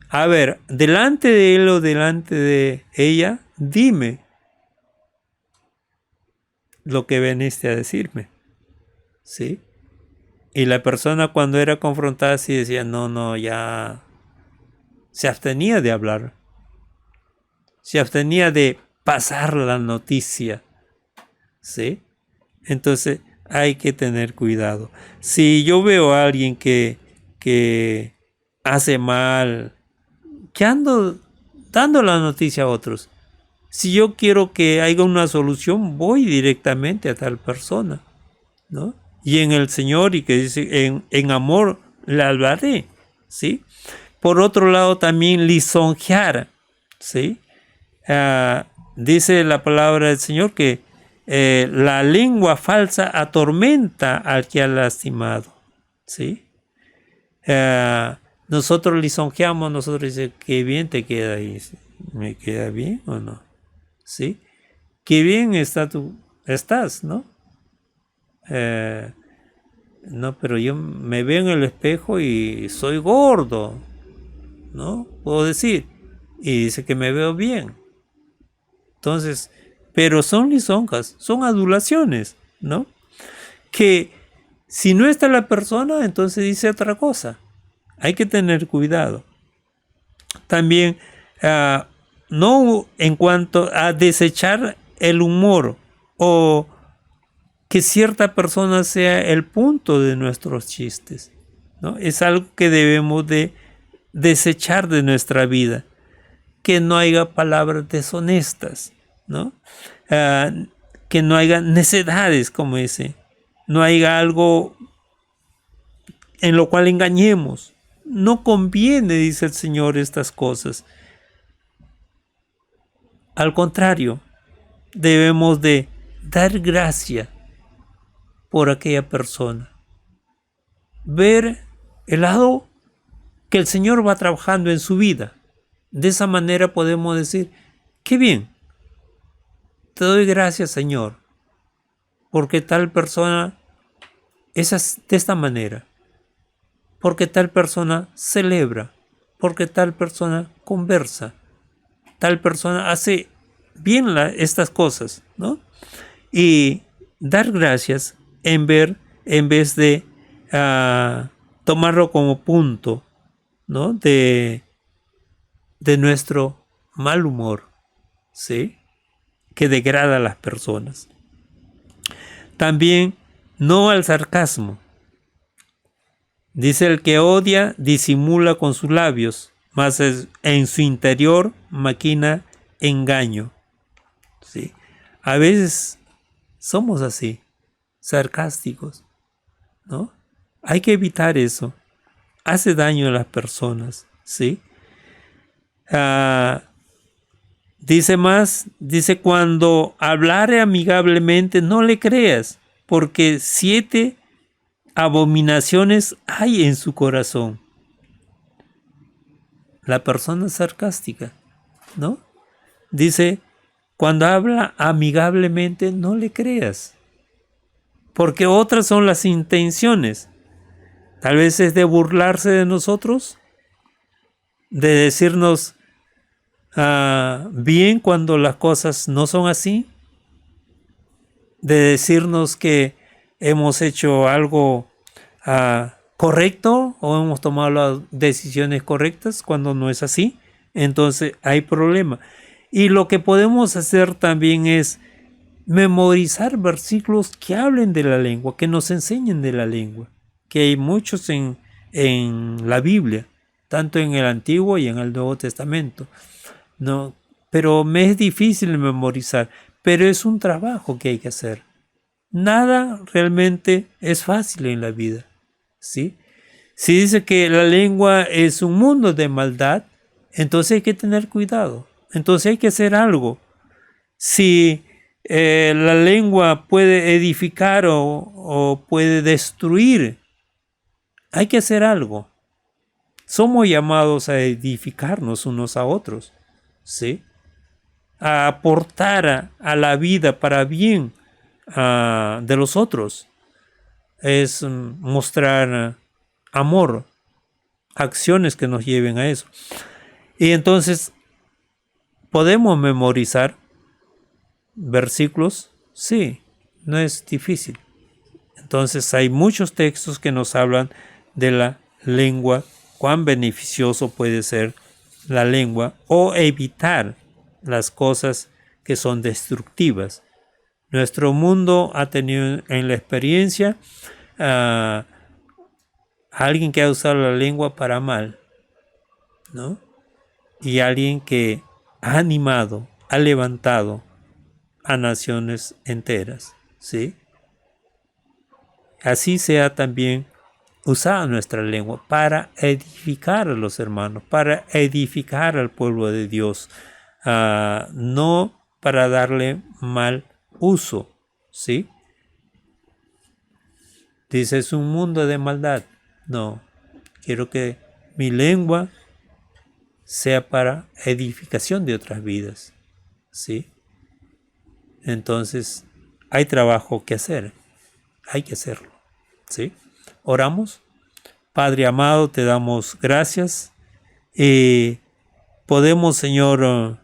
A ver, delante de él o delante de ella, dime lo que veniste a decirme, ¿sí? Y la persona cuando era confrontada sí decía, no, ya se abstenía de hablar, se abstenía de pasar la noticia, ¿sí? Entonces hay que tener cuidado. Si yo veo a alguien que hace mal, que ando dando la noticia a otros, si yo quiero que haya una solución, voy directamente a tal persona, ¿no? Y en el Señor, y que dice, en amor le hablaré, ¿sí? Por otro lado, también lisonjear, ¿sí? Dice la palabra del Señor que la lengua falsa atormenta al que ha lastimado, ¿sí? Nosotros lisonjeamos, nosotros decimos, qué bien te queda ahí, ¿me queda bien o no? ¿Sí? Qué bien estás, ¿no? No, pero yo me veo en el espejo y soy gordo, ¿no? Puedo decir, y dice que me veo bien. Entonces, pero son lisonjas, son adulaciones, ¿no? Que si no está la persona, entonces dice otra cosa. Hay que tener cuidado. También, no en cuanto a desechar el humor o que cierta persona sea el punto de nuestros chistes, ¿no? Es algo que debemos de desechar de nuestra vida. Que no haya palabras deshonestas, ¿no? Que no haya necedades, como dice. No haya algo en lo cual engañemos. No conviene, dice el Señor, estas cosas. Al contrario, debemos de dar gracia por aquella persona. Ver el lado que el Señor va trabajando en su vida. De esa manera podemos decir, qué bien, te doy gracias, Señor, porque tal persona es de esta manera, porque tal persona celebra, porque tal persona conversa, tal persona hace bien estas cosas, ¿no? Y dar gracias en vez de tomarlo como punto, ¿no? de nuestro mal humor, ¿sí? Que degrada a las personas. También no al sarcasmo. Dice: el que odia disimula con sus labios, mas en su interior maquina engaño. ¿Sí? A veces somos así, sarcásticos, ¿no? Hay que evitar eso. Hace daño a las personas, ¿sí? Dice: cuando hablare amigablemente, no le creas, porque 7 abominaciones hay en su corazón. La persona sarcástica, ¿no? Dice: cuando habla amigablemente, no le creas, porque otras son las intenciones. Tal vez es de burlarse de nosotros, de decirnos bien cuando las cosas no son así, de decirnos que hemos hecho algo correcto o hemos tomado las decisiones correctas cuando no es así. Entonces hay problema. Y lo que podemos hacer también es memorizar versículos que hablen de la lengua, que nos enseñen de la lengua, que hay muchos en la Biblia, tanto en el Antiguo y en el Nuevo Testamento, ¿no? Pero me es difícil memorizar, pero es un trabajo que hay que hacer. Nada realmente es fácil en la vida, ¿sí? Si dice que la lengua es un mundo de maldad, entonces hay que tener cuidado, entonces hay que hacer algo. Si la lengua puede edificar o puede destruir, hay que hacer algo. Somos llamados a edificarnos unos a otros, ¿sí? A aportar a la vida para bien de los otros. Es mostrar amor, acciones que nos lleven a eso. Y entonces, ¿podemos memorizar versículos? Sí, no es difícil. Entonces hay muchos textos que nos hablan de la lengua, cuán beneficioso puede ser la lengua, o evitar las cosas que son destructivas. Nuestro mundo ha tenido en la experiencia a alguien que ha usado la lengua para mal, ¿no? Y alguien que ha animado, ha levantado a naciones enteras, ¿sí? Así sea también usada nuestra lengua para edificar a los hermanos, para edificar al pueblo de Dios, no para darle mal uso, ¿sí? Dice: es un mundo de maldad. No, quiero que mi lengua sea para edificación de otras vidas, ¿sí? Entonces, hay trabajo que hacer, hay que hacerlo, ¿sí? Oramos. Padre amado, te damos gracias y podemos, Señor,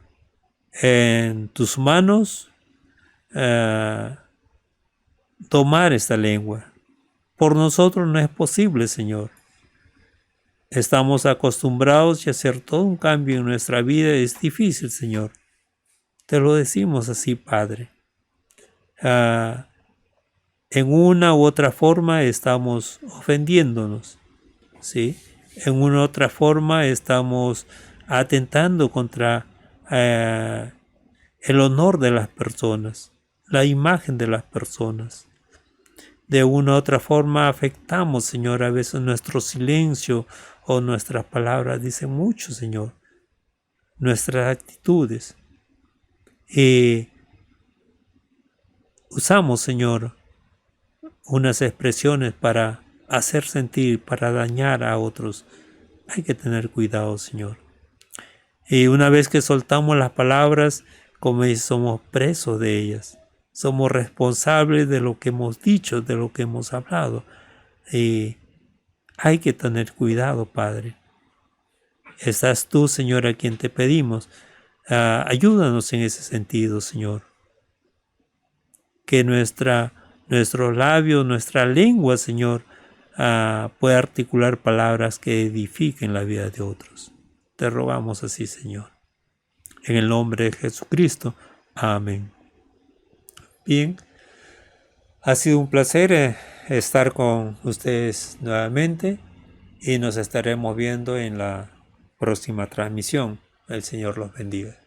en tus manos tomar esta lengua. Por nosotros no es posible, Señor. Estamos acostumbrados y hacer todo un cambio en nuestra vida es difícil, Señor. Te lo decimos así, Padre. En una u otra forma estamos ofendiéndonos, ¿sí? En una u otra forma estamos atentando contra el honor de las personas, la imagen de las personas. De una u otra forma afectamos, Señor, a veces nuestro silencio o nuestras palabras dicen mucho, Señor, nuestras actitudes. usamos, Señor, unas expresiones para hacer sentir, para dañar a otros. Hay que tener cuidado, Señor. Y una vez que soltamos las palabras, como dice, somos presos de ellas. Somos responsables de lo que hemos dicho, de lo que hemos hablado. Y hay que tener cuidado, Padre. Estás tú, Señor, a quien te pedimos. Ayúdanos en ese sentido, Señor. Que nuestros labios, nuestra lengua, Señor, pueda articular palabras que edifiquen la vida de otros. Te rogamos así, Señor. En el nombre de Jesucristo. Amén. Bien, ha sido un placer estar con ustedes nuevamente y nos estaremos viendo en la próxima transmisión. El Señor los bendiga.